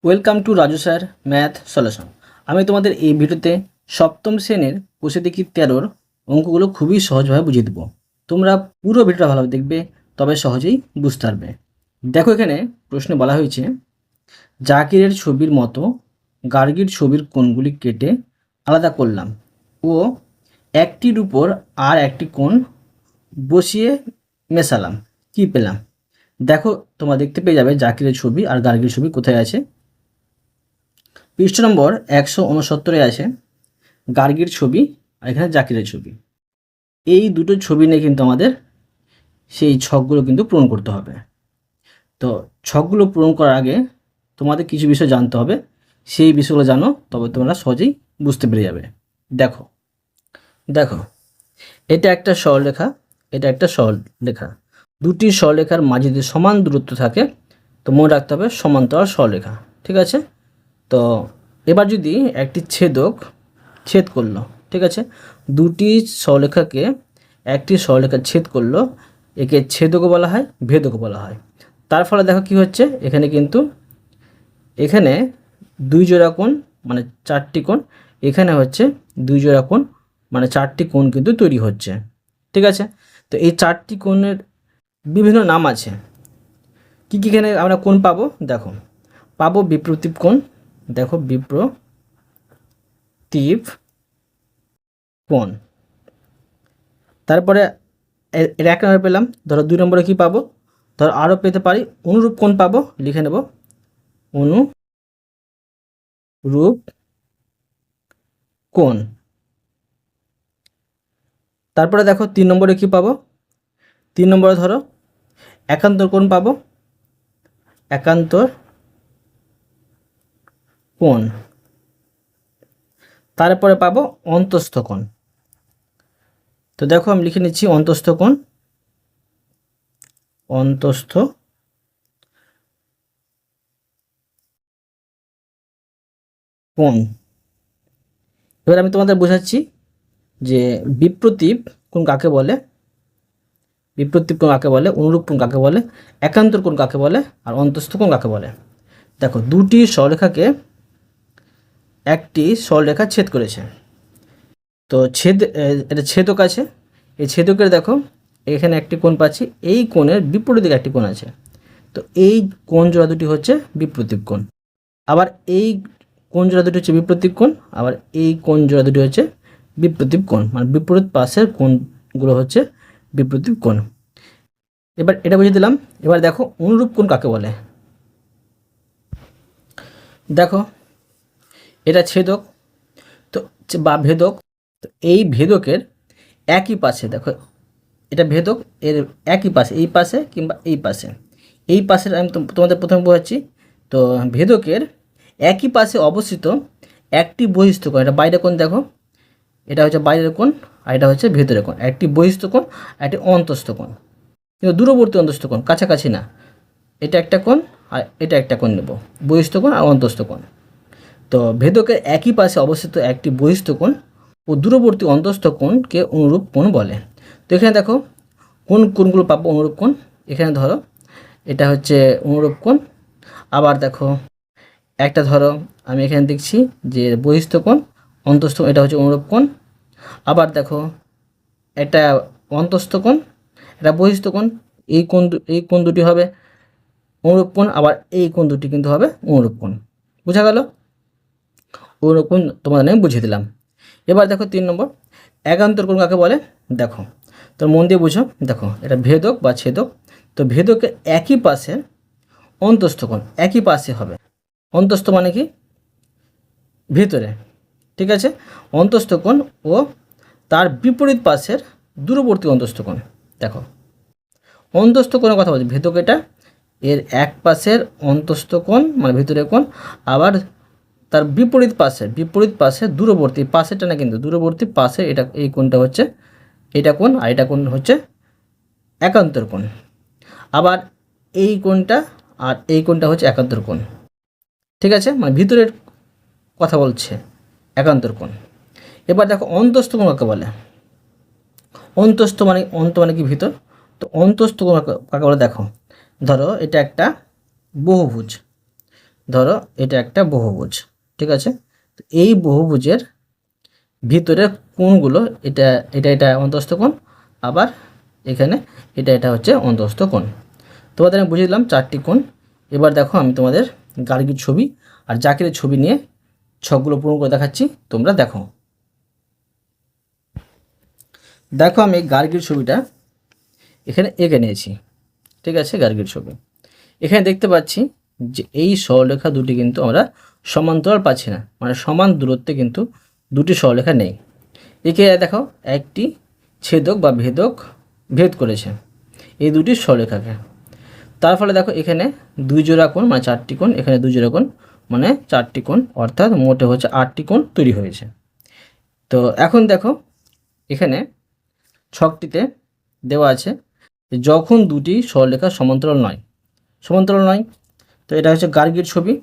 Welcome to Raju sir math solution. আমি তোমাদের এই ভিডিওতে সপ্তম শ্রেণীর কোষে দেখি 13 অঙ্কগুলো খুবই সহজভাবে বুঝিয়ে দেবো। তোমরা পুরো ভিডিওটা ভালোভাবে দেখবে, তবে সহজেই বুঝতে পারবে। দেখো, এখানে প্রশ্নে বলা হয়েছে জাকিরের ছবির মতো গার্গীর ছবির কোণগুলি কেটে আলাদা করলাম ও একটির উপর আর একটি কোণ বসিয়ে মেশালাম, কি পেলাম? দেখো, তোমরা দেখতে পেয়ে যাবে জাকিরের ছবি আর গার্গীর ছবি কোথায় আছে। পৃষ্ঠ নম্বর 169 আছে গার্গীর ছবি আর এখানে জাকিরের ছবি। এই দুটো ছবি নিয়ে কিন্তু আমাদের সেই ছকগুলো কিন্তু পূরণ করতে হবে। তো ছকগুলো পূরণ করার আগে তোমাদের কিছু বিষয় জানতে হবে। সেই বিষয়গুলো জানো, তবে তোমরা সহজেই বুঝতে পেরে যাবে। দেখো দেখো এটা একটা সরলরেখা, এটা একটা সরলরেখা। দুটি সরলরেখার মাঝে যদি সমান দূরত্ব থাকে তো মনে রাখতে হবে সমান্তরাল সরলরেখা। ঠিক আছে? তো এবার যদি একটি ছেদক ছেদ করলো, ঠিক আছে, দুটি সরলরেখাকে একটি সরলরেখা ছেদ করলো, একে ছেদকও বলা হয়, ভেদকও বলা হয়। তার ফলে দেখো কি হচ্ছে, এখানে দুই জোড়া কোণ মানে চারটি কোণ, এখানে হচ্ছে দুই জোড়া কোণ মানে চারটি কোণ কিন্তু তৈরি হচ্ছে। ঠিক আছে? তো এই চারটি কোণের বিভিন্ন নাম আছে। কি কি এখানে আমরা কোণ পাবো? দেখো, পাবো বিপ্রতীপ কোণ। দেখো, বিপ্রতীপ কোণ। তারপরে এর এক নম্বরে পেলাম। ধরো 2 নম্বরে কি পাবো? ধরো আরও পেতে পারি অনুরূপ কোণ পাবো, লিখে নেব অনুরূপ কোণ। তারপরে দেখো 3 নম্বরে কি পাবো? 3 নম্বরে ধরো একান্তর কোণ পাবো, একান্তর কোণ। তারপরে পাবো অন্তস্থ কোণ। তো দেখো আমি লিখে নিচ্ছি অন্তস্থ কোণ, অন্তস্থ কোণ। এবার আমি তোমাদের বোঝাচ্ছি যে বিপ্রতীপ কোণ কাকে বলে, বিপ্রতীপ কোণ কাকে বলে, অনুরূপ কোণ কাকে বলে, একান্তর কোণ কাকে বলে, আর অন্তস্থ কোণ কাকে বলে। দেখো, দুটি সরলরেখাকে একটি সরলরেখা ছেদ করেছে। তো এটা ছেদক আছে। এই ছেদকের দেখো এখানে একটি কোণ পাচ্ছি, এই কোণের বিপরীত দিকে একটি কোণ আছে। তো এই কোণ জোড়া দুটি হচ্ছে বিপ্রতীপ কোণ। আবার এই কোণ জোড়া দুটি হচ্ছে বিপ্রতীপ কোণ, আবার এই কোণ জোড়া দুটি হচ্ছে বিপ্রতীপ কোণ, মানে বিপরীত পাশের কোণগুলো হচ্ছে বিপ্রতীপ কোণ। এবার এটা বুঝিয়ে দিলাম। এবার দেখো অনুরূপ কোণ কাকে বলে। দেখো, এটা ছেদক তো বা ভেদক। তো এই ভেদকের একই পাশে দেখো, এটা ভেদক, এর একই পাশে, এই পাশে কিংবা এই পাশে, এই পাশের আমি তোমাদের প্রথমে বোঝাচ্ছি। তো ভেদকের একই পাশে অবস্থিত একটি বহিস্থ কোণ, এটা বাইরের কোণ। দেখো, এটা হচ্ছে বাইরের কোণ আর এটা হচ্ছে ভেতরের কোণ। একটি বহিস্থ কোণ আর একটি অন্তস্থ কোণ, কিন্তু দূরবর্তী অন্তস্থ কোণ, কাছাকাছি না। এটা একটা কোণ আর এটা একটা কোণ নেব, বহিস্থ কোণ আর অন্তস্থ কোণ। তো ভেদকের একই পাশে অবস্থিত একটি বহিস্থ কোণ ও দূরবর্তী অন্তস্থ কোণকে অনুরূপ কোণ বলে। তো এখানে দেখো কোন কোণগুলো পাবো অনুরূপ কোণ। এখানে ধরো এটা হচ্ছে অনুরূপ কোণ। আবার দেখো একটা ধরো আমি এখানে দেখছি যে বহিস্থ কোণ, অন্তস্থ, এটা হচ্ছে অনুরূপ কোণ। আবার দেখো এটা অন্তস্থ কোণ, এটা বহিস্থ কোণ। এই কোণ দুটি হবে অনুরূপ কোণ, আবার এই কোণ দুটি কিন্তু হবে অনুরূপ কোণ। বোঝা গেল? অনুরূপ কোণ তোমাদের আমি বুঝিয়ে দিলাম। এবার দেখো 3 নম্বর, একান্তর কোণ কাকে বলে। দেখো, তো মন দিয়ে বুঝো। দেখো, এটা ভেদক বা ছেদক। তো ভেদকের একই পাশে অন্তস্থ কোণ একই পাশে হবে। অন্তস্থ মানে কি? ভিতরে। ঠিক আছে? অন্তস্থ কোণ ও তার বিপরীত পাশের দূরবর্তী অন্তস্থ কোণ। দেখো, অন্তস্থ কোণের কথা বলছি, ভেদক এটা, এর এক পাশের অন্তস্থ কোণ মানে ভিতরের কোণ, আবার তার বিপরীত পাশে দূরবর্তী পাশেরটা না, কিন্তু দূরবর্তী পাশে এটা, এই কোণটা হচ্ছে এটা কোণ আর এটা কোণ হচ্ছে একান্তর কোণ। আবার এই কোণটা আর এই কোণটা হচ্ছে একান্তর কোণ। ঠিক আছে? মানে ভিতরের কথা বলছে, একান্তর কোণ। এবার দেখো অন্তস্থ কোণ কাকে বলে। অন্তস্থ মানে অন্ত মানে কি? ভিতর। তো অন্তস্থ কোণ কাকে বলে? দেখো, ধরো এটা একটা বহুভুজ। ধরো এটা একটা বহুভুজ, ঠিক আছে। তো এই বহুভুজের ভিতরের কোণগুলো এটা এটা এটা অন্তস্থ কোণ, আবার এখানে এটা এটা হচ্ছে অন্তস্থ কোণ। তোমাদের আমি বুঝিয়ে দিলাম 4টি কোণ। এবার দেখো আমি তোমাদের গার্গীর ছবি আর জাকিরের ছবি নিয়ে ছকগুলো পূরণ করে দেখাচ্ছি, তোমরা দেখো। দেখো আমি গার্গীর ছবিটা এখানে এঁকে নিয়েছি, ঠিক আছে। গার্গীর ছবি এখানে দেখতে পাচ্ছি যে এই সরলরেখা দুটি কিন্তু আমরা সমান্তরাল পাচ্ছি না, মানে সমান দূরত্বে কিন্তু দুটি সরলরেখা নেই। একে দেখো একটি ছেদক বা ভেদক ভেদ করেছে এই দুটি সরলরেখাকে। তার ফলে দেখো এখানে 2 জোড়া কোণ মানে 4টি কোণ, এখানে 2 জোড়া কোণ মানে 4টি কোণ, অর্থাৎ মোটে হচ্ছে 8টি কোণ তৈরি হয়েছে। তো এখন দেখো এখানে ছকটিতে দেওয়া আছে যখন দুটি সরলরেখা সমান্তরাল নয়, সমান্তরাল নয়। তো এটা হচ্ছে গার্গীর ছবি।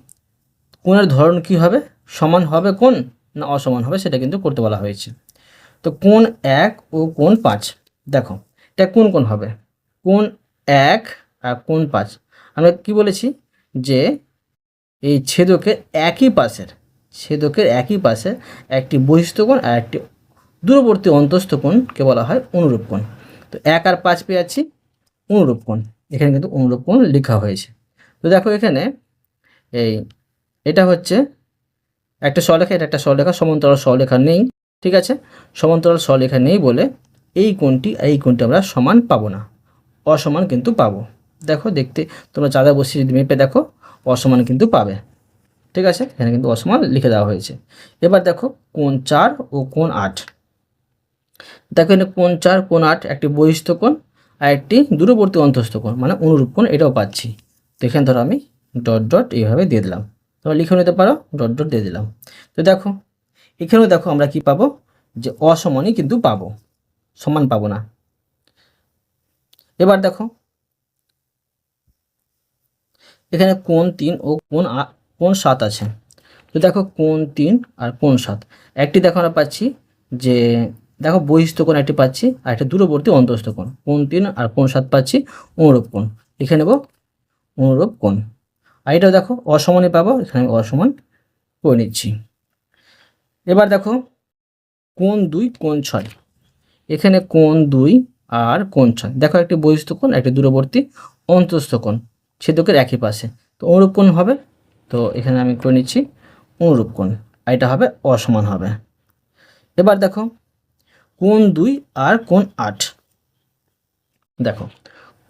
কোণের ধরন কী হবে, সমান হবে কোণ না অসমান হবে, সেটা কিন্তু করতে বলা হয়েছে। তো কোণ 1 ও কোণ 5, দেখো এটা কোন কোণ হবে, কোণ 1 আর কোণ 5। আমরা কি বলেছি যে এই ছেদকের একই পাশের একটি বহিস্থ কোণ আর একটি দূরবর্তী অন্তস্থ কোণকে বলা হয় অনুরূপ কোণ। তো 1 আর 5 পেয়ে যাচ্ছি অনুরূপ কোণ, এখানে কিন্তু অনুরূপ কোণ লেখা হয়েছে। তো দেখো এখানে এই এটা হচ্ছে একটা সরলরেখা, এটা একটা সরলরেখা, সমান্তরাল সরলরেখা নেই, ঠিক আছে। সমান্তরাল সরলরেখা নেই বলে এই কোণটি আমরা সমান পাবো না, অসমান কিন্তু পাবো। দেখো দেখতে তোমরা চাঁদা বসিয়ে যদি মেপে দেখো অসমান কিন্তু পাবে, ঠিক আছে। এখানে কিন্তু অসমান লিখে দেওয়া হয়েছে। এবার দেখো কোণ 4 ও কোণ 8, দেখো এখানে কোণ 4 কোণ 8 একটি বহিস্থ কোণ আর একটি দূরবর্তী অন্তস্থ কোণ মানে অনুরূপ কোণ, এটাও পাচ্ছি। তো এখানে ধরো আমি ডট ডট এইভাবে দিয়ে দিলাম, তোমরা লিখে নিতে পারো, ডট ডট দিয়ে দিলাম। তো দেখো এখানেও দেখো আমরা কি পাবো, যে অসমানই কিন্তু পাবো, সমান পাবো না। এবার দেখো এখানে কোণ 3 ও কোণ 7 আছে। তো দেখো কোণ 3 আর কোণ 7, একটি দেখো আমরা পাচ্ছি যে দেখো বহিস্থ কোণ একটি পাচ্ছি আর একটা দূরবর্তী অন্তস্থ কোণ, কোণ 3 আর কোণ 7 পাচ্ছি অনুরূপ কোণ, লিখে নেব অনুরূপ কোণ। আর এটাও দেখো অসমানই পাবো, এখানে আমি অসমান করে নিচ্ছি। এবার দেখো কোণ 2 কোণ 6, এখানে কোণ 2 আর কোণ 6, দেখো একটি বহিস্থ কোণ একটি দূরবর্তী অন্তস্থ কোণ ছেদকের একই পাশে, তো অনুরূপ কোণ হবে। তো এখানে আমি করে নিচ্ছি অনুরূপ কোণ, আর এটা হবে অসমান হবে। এবার দেখো কোণ 2 আর কোণ 8, দেখো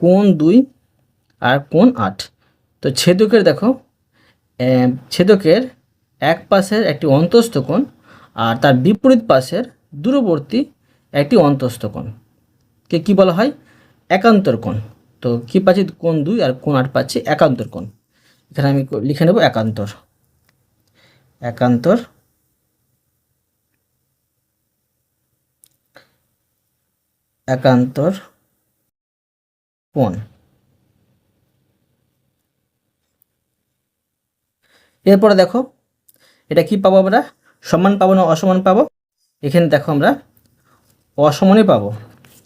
কোণ 2 আর কোণ 8, তো ছেদকের দেখো ছেদকের এক পাশের একটি অন্তস্থ কোণ আর তার বিপরীত পাশের দূরবর্তী একটি অন্তস্থ কোণ কে কী বলা হয়, একান্তর কোণ। তো কী পাচ্ছি, কোণ 2 আর কোণ 8 পাচ্ছি একান্তর কোণ, এখানে আমি লিখে নেব একান্তর, একান্তর একান্তর কোণ। এরপরে দেখো এটা কি পাবো, আমরা সমান পাবো না অসমান পাবো, এখানে দেখো আমরা অসমানই পাবো,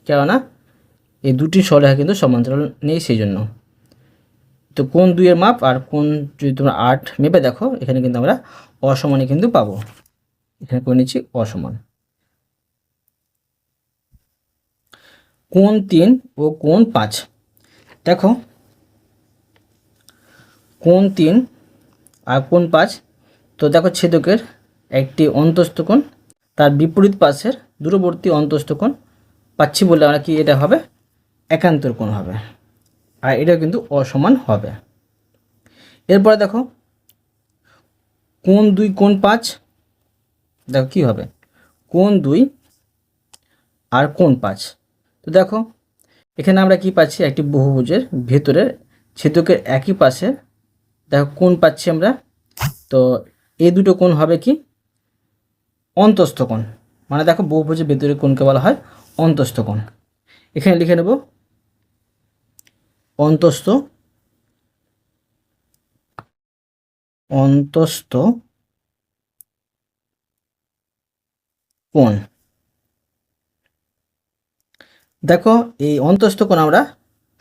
কেননা এই দুটি সরলরেখা কিন্তু সমান্তরাল নেই সেই জন্য। তো কোণ 2 এর মাপ আর কোণ যদি তোমরা 8 মেপে দেখো এখানে কিন্তু আমরা অসমানই কিন্তু পাবো, এখানে করে নিচ্ছি অসমান। কোণ 3 ও কোণ 5, দেখো কোণ 3 আর কোণ 5, তো দেখো ছেদকের একটি অন্তস্থ কোণ তার বিপরীত পাশের দূরবর্তী অন্তস্থ কোণ পাচ্ছি বলে আমরা কি এটা হবে একান্তর কোণ হবে, আর এটা কিন্তু অসমান হবে। এরপরে দেখো কোণ 2 কোণ 5, দেখো কি হবে কোণ 2 আর কোণ 5, তো দেখো এখানে আমরা কি পাচ্ছি, একটি বহুভুজের ভেতরের ছেদকের একই পাশে দেখো কোণ পাচ্ছি আমরা। তো এই দুটো কোণ হবে কি অন্তস্থ কোণ, মানে দেখো বহুভুজের ভেতরের কোণকে বলা হয় অন্তস্থ কোণ, এখানে লিখে নেব অন্তস্থ অন্তস্থ কোণ। দেখো এই অন্তস্থ কোণ আমরা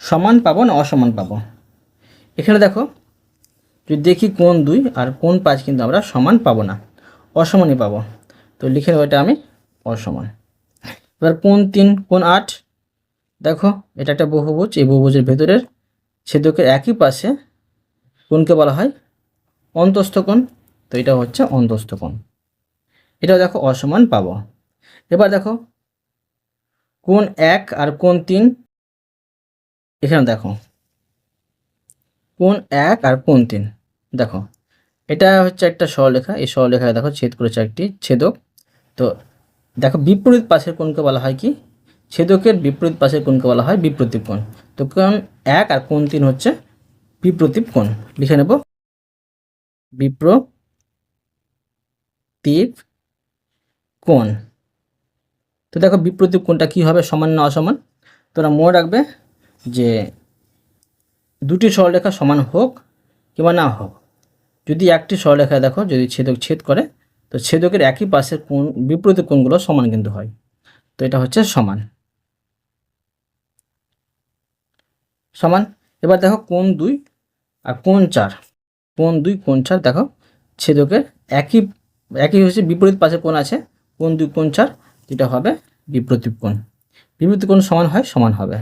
সমান পাবো না অসমান পাবো, এখানে দেখো যদি দেখি কোণ 2 আর কোণ 5 কিন্তু আমরা সমান পাবো না, অসমানই পাবো। তো লিখে নেব এটা আমি অসমান। এবার কোণ 3 কোণ 8, দেখো এটা একটা বহুভুজ, এই বহুভুজের ভেতরের ছেদকের একই পাশে কোণকে বলা হয় অন্তস্থ কোণ। তো এটা হচ্ছে অন্তস্থ কোণ, এটাও দেখো অসমান পাবো। এবার দেখো কোণ 1 আর কোণ 3, এখানে দেখো কোণ 1 আর কোণ 3, দেখো এটা হচ্ছে একটা সরলরেখা, এই সরলরেখায় দেখো ছেদ করেছে একটি ছেদক। তো দেখো বিপরীত পাশের কোণকে বলা হয় কি, ছেদকের বিপরীত পাশের কোণকে বলা হয় বিপ্রতীপ কোণ। তো কোণ 1 আর কোণ 3 হচ্ছে বিপ্রতীপ কোণ, লিখে নেব বিপ্রতীপ কোণ। তো দেখো বিপ্রতীপ কোণটা কী হবে, সমান না অসমান? তোমরা মনে রাখবে যে দুটি সরলরেখা সমান হোক কিংবা না হোক, যদি একটি সরলরেখায় দেখো যদি ছেদক ছেদ করে, তো ছেদকের একই পাশের কোণ বিপরীত কোণগুলো সমান কিন্তু হয়। তো এটা হচ্ছে সমান। সমান। এবার দেখো কোণ 2 আর কোণ 4, কোণ 2 কোণ 4, দেখো ছেদকের একই একই হচ্ছে বিপরীত পাশে কোণ আছে, কোণ 2 কোণ 4, যেটা হবে বিপ্রতীপ কোণ। বিপরীত কোণ সমান হয়, সমান হবে।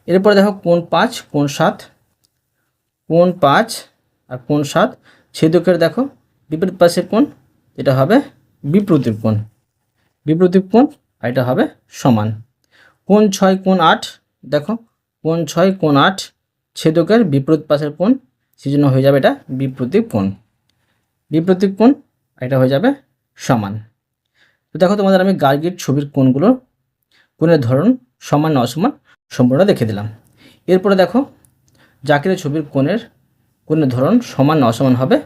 এরপরে দেখো কোণ 5 কোণ 7, কোণ 5 আর কোণ 7, ছেদকের দেখো বিপরীত পাশের কোণ, এটা হবে বিপ্রতীপ কোণ। বিপ্রতীপ কোণ, আর এটা হবে সমান। কোণ 6 কোণ 8, দেখো কোণ 6 কোণ 8, ছেদকের বিপরীত পাশের কোণ, সেজন্য হয়ে যাবে এটা বিপ্রতীপ কোণ। বিপ্রতীপ কোণ, এটা হয়ে যাবে সমান। তো দেখো তোমাদের আমি গার্গীর ছবির কোণের ধরন সমান না অসমান সম্পূর্ণ দেখে দিলাম। এরপরে দেখো জাকিরের ছবির কোণের ধরন সমান না অসমান হবে,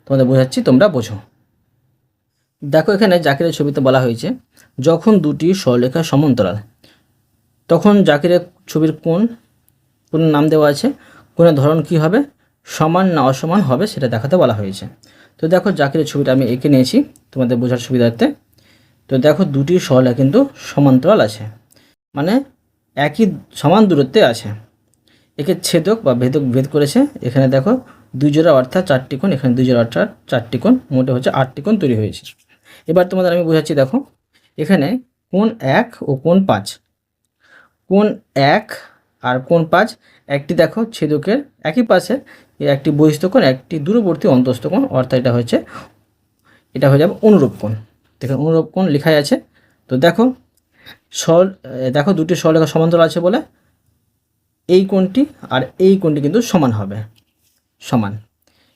তোমাদের বোঝাচ্ছি, তোমরা বোঝো। দেখো এখানে জাকিরের ছবিতে বলা হয়েছে যখন দুটি সরলরেখা সমান্তরাল, তখন জাকিরের ছবির কোণের নাম দেওয়া আছে, কোণের ধরন কি হবে, সমান না অসমান হবে সেটা দেখাতে বলা হয়েছে। তো দেখো জাকিরের ছবিটা আমি এঁকে নিয়েছি তোমাদের বোঝার সুবিধার্থে। তো দেখো দুটি সরলরেখা কিন্তু সমান্তরাল আছে, মানে একই সমান দূরত্বে আছে। একে ছেদক বা ভেদ করেছে, এখানে দেখো 2 জোড়া অর্থাৎ 4টি কোণ, এখানে 2 জোড়া অর্থাৎ 4টি কোণ, মোটে হচ্ছে 8টি কোণ তৈরি হয়েছে। এবার তোমাদের আমি বোঝাচ্ছি, দেখো এখানে কোণ 1 ও কোণ 5, কোণ 1 আর কোণ 5, একটি দেখো ছেদকের একই পাশে একটি বহিস্থ কোণ, একটি দূরবর্তী অন্তস্থ কোণ, অর্থাৎ এটা হয়ে যাবে অনুরূপ কোণ। দেখো অনুরূপ কোণ লেখাই আছে। তো দেখো দেখো দুটি সরলরেখা সমান্তরাল আছে বলে এই কোণটি আর এই কোণটি কিন্তু সমান হবে, সমান।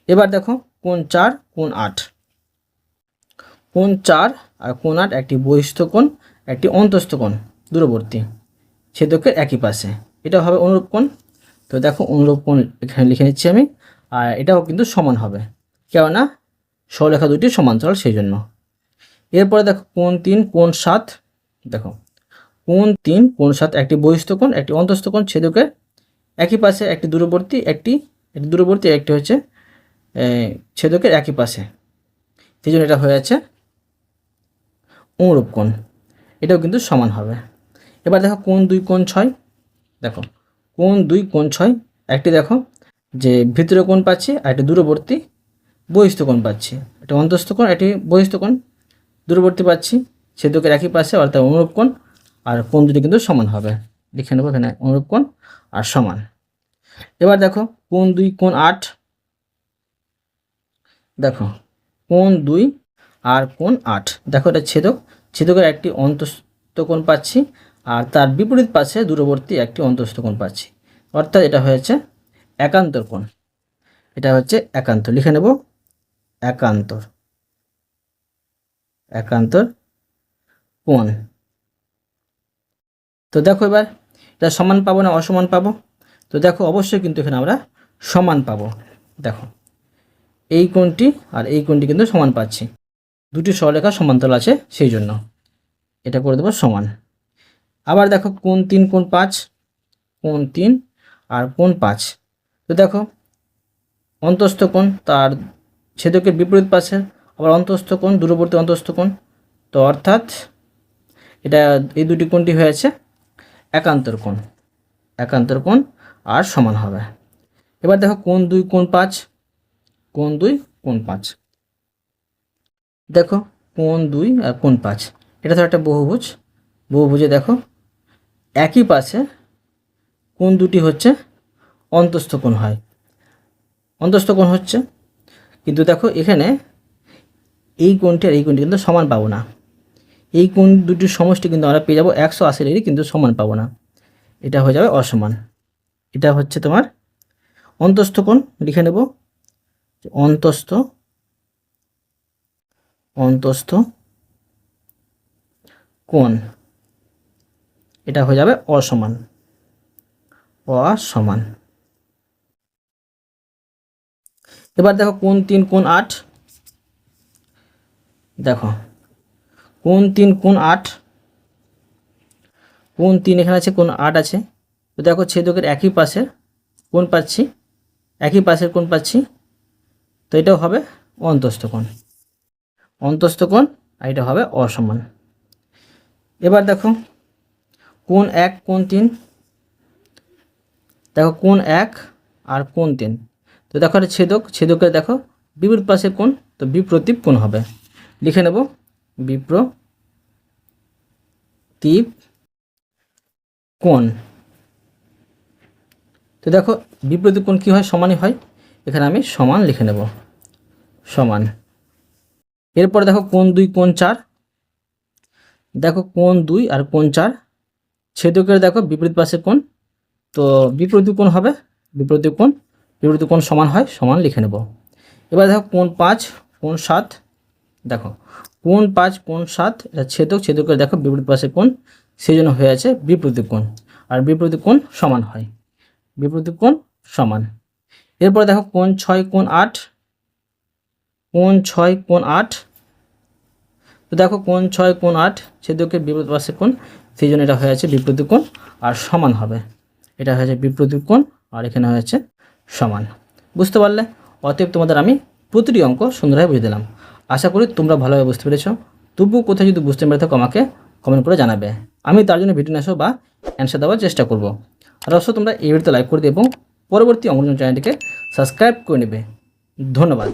এবার দেখো কোণ 4 কোণ 8, কোণ 4 আর কোণ 8 একটি বহিস্থ কোণ, একটি অন্তস্থ কোণ, দূরবর্তী ছেদকের একই পাশে, এটা হবে অনুরূপ কোণ। তো দেখো অনুরূপ কোণ এখানে লিখে নিচ্ছি আমি, আর এটাও কিন্তু সমান হবে, কেননা সরলরেখা দুটি সমান্তরাল সেই জন্য। এরপরে দেখো কোণ 3 কোণ 7, দেখো কোণ 3 কোণ 7 একটি বহিস্থ কোণ, একটি অন্তস্থ কোণ, ছেদকের একই পাশে, একটি দূরবর্তী একটি হচ্ছে ছেদকের একই পাশে, সেই জন্য এটা হয়ে আছে অনুরূপ কোণ, এটাও কিন্তু সমান হবে। এবার দেখো কোণ 2 কোণ 6, দেখো কোণ 2 কোণ 6, একটি দেখো যে ভিতরে কোণ পাচ্ছি আর একটি দূরবর্তী বহিস্থ কোণ পাচ্ছি, একটা অন্তস্থ কোণ একটি বহিস্থ কোণ, দূরবর্তী পাচ্ছি ছেদকের একই পাশে, অর্থাৎ অনুরূপ কোণ, আর কোণ দুটি কিন্তু সমান হবে, লিখে নেবো এখানে অনুরূপ কোণ আর সমান। এবার দেখো কোণ 2 কোণ 8, দেখো কোণ 2 আর কোণ 8, দেখো এটা ছেদকের একটি অন্তস্থ কোণ পাচ্ছি আর তার বিপরীত পাশে দূরবর্তী একটি অন্তস্থ কোণ পাচ্ছি, অর্থাৎ এটা হয়েছে একান্তর কোণ। এটা হচ্ছে একান্তর, লিখে নেব একান্তর কোণ। তো দেখো এবার এটা সমান পাবো না অসমান পাবো? তো দেখো অবশ্যই কিন্তু এখানে আমরা সমান পাবো। দেখো এই কোণটি আর এই কোণটি কিন্তু সমান পাচ্ছি, দুটি সরলরেখা সমান্তরাল আছে সেই জন্য এটা করে দেবো সমান। আবার দেখো কোণ 3 কোণ 5, কোণ 3 আর কোণ 5, তো দেখো অন্তস্থ কোণ তার ছেদকের বিপরীত পাশে, আবার অন্তস্থ কোণ দূরবর্তী অন্তস্থ কোণ, তো অর্থাৎ এটা এই দুটি কোণটি হয়েছে একান্তর কোণ আর সমান হবে। এবার দেখো কোণ 2 কোণ 5, কোণ 2 কোণ 5। দেখো কোণ 2 আর কোণ 5, এটা তো একটা বহুভুজ। বহুভুজে দেখো একই পাশে কোণ দুটি হচ্ছে অন্তস্থ কোণ হয়, অন্তস্থ কোণ হচ্ছে। কিন্তু দেখো এখানে এই কোণটি আর এই কোণটি কিন্তু সমান পাবো না। এই কোণ দুটির সমষ্টি কিন্তু আমরা পেয়ে যাবো 180 ডিগ্রি, কিন্তু সমান পাবো না, এটা হয়ে যাবে অসমান। এটা হচ্ছে তোমার অন্তস্থ কোণ। লিখে নেব অন্তস্থ অন্তস্থ কোণ, এটা হয়ে যাবে অসমান। অসমান। এবার দেখো কোণ 3 কোণ 8। দেখো কোণ 3 কোণ 8, কোণ 3 এখানে আছে, কোণ 8 আছে। তো দেখো ছেদকের একই পাশে কোণ পাচ্ছি, একই পাশের কোণ পাচ্ছি, তো এটাও হবে অন্তস্থ কোণ। অন্তস্থ কোণ, আর এটা হবে অসমান। এবার দেখো কোণ 1 কোণ 3। দেখো কোণ 1 আর কোণ 3, তো দেখো এটা ছেদক, ছেদকের দেখো বিপরীত পাশের কোণ, তো বিপ্রতীপ কোণ হবে। লিখে নেব বিপ্রতীপ কোণ। তো দেখো বিপ্রতীপ কোণ কী হয়, সমানই হয়। এখানে আমি সমান লিখে নেব, সমান। এরপর দেখো কোণ 2 কোণ 4। দেখো কোণ 2 আর কোণ 4, ছেদকের দেখো বিপরীত পাশের কোণ, তো বিপরীত কোণ হবে। বিপরীত কোণ সমান হয়, সমান লিখে নেব। এবার দেখো কোণ 5 কোণ 7। দেখো কোণ 5 কোণ 7, এটা ছেদক, ছেদকের দেখো বিপরীত পাশের কোণ, সেই জন্য হয়ে আছে বিপরীত কোণ। আর বিপরীত কোণ সমান হয়, বিপরীত কোণ সমান। এরপর দেখো কোণ 6 কোণ 8। কোণ 6 কোণ 8, তো দেখো কোণ 6 কোণ 8, ছেদকের বিপরীত পাশের কোণ, সেই জন্য এটা হয়ে আছে বিপরীত কোণ আর সমান হবে। এটা হয়েছে বিপরীত কোণ, আর এখানে হয়েছে সমান। বুঝতে পারলে? অতএব তোমাদের আমি প্রতিটি অঙ্ক সুন্দরভাবে বুঝে দিলাম। আশা করি তোমরা ভালোভাবে বুঝতে পেরেছো। তবুও কোথাও যদি বুঝতে পেরে থাকো আমাকে কমেন্ট করে জানাবে, আমি তার জন্য ভিডিও নিয়ে আসবো বা অ্যান্সার দেওয়ার চেষ্টা করব। আর অবশ্যই তোমরা এই ভিডিওতে লাইক করে দিও এবং পরবর্তী অঙ্ক চ্যানেলটিকে সাবস্ক্রাইব করে নেবে। ধন্যবাদ।